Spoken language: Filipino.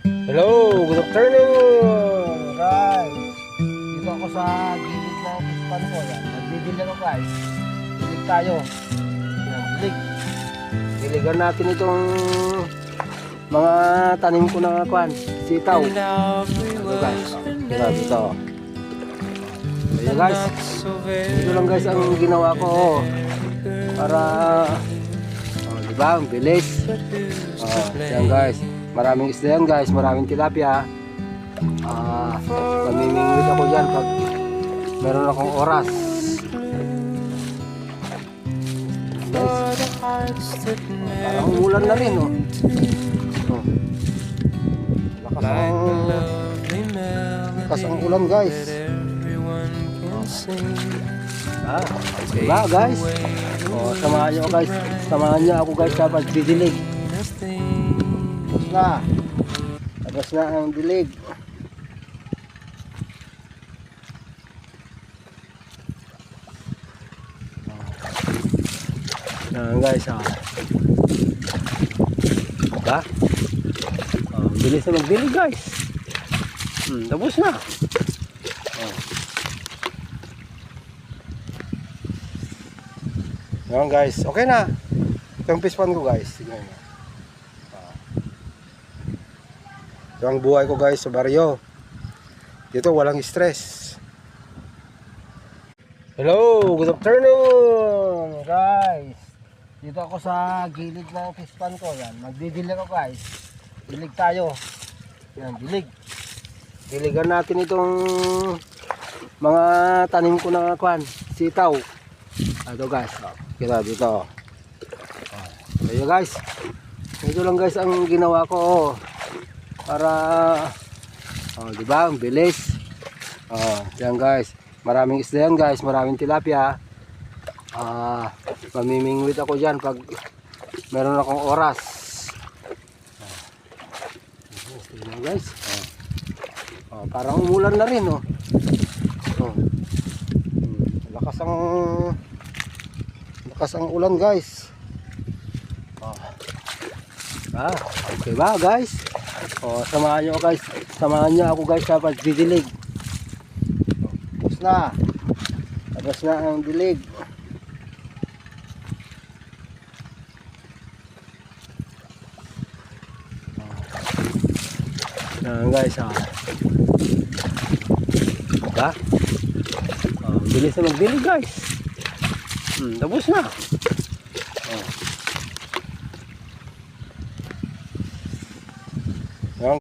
Hello, good afternoon guys. Dito ako sa gilid ng pispan ko. Yan, nagdidilig ako guys. Dilig tayo. Yan, dilig. Diligan natin itong mga tanim ko na kwan, sitaw. Ito guys, dito. Ayan guys, ito lang guys ang ginawa ko para diba, ang bilis. Yan guys, maraming isda yan guys, maraming tilapia. Mamimingwit ako dyan pag meron akong oras. Guys, parang umulan na rin oh. Lakas ang ulan guys. Diba guys? Samahan nyo guys. Samahan nyo ako guys sa pagdidilig. Tapos na ang dilig. Yan guys diba? Bilis na magdilig guys. Tapos na. Yan guys, okay na. Ito yung pispan ko guys. Tignan nyo. Ito ang buhay ko guys sa baryo. Dito walang stress. Hello, good afternoon guys. Dito ako sa gilid ng pispan ko. Yan, magdidilig ako guys. Dilig tayo. Yan, dilig. Diligan natin itong mga tanim ko na kwan, sitaw. Ito guys, kita dito. Ayo guys, ito lang guys ang ginawa ko para diba, ang bilis. Yan guys, maraming isda yan guys, maraming tilapia. Mamimingwit ako dyan pag meron akong oras. Yan guys, parang umulan na rin oh. Lakas ang ulan guys. Okay ba guys? Samahan nyo guys. Samahan nyo ako guys sa pagdidilig. Tapos na ang dilig. Yan guys diba? Bilis na magdilig guys. Tapos na.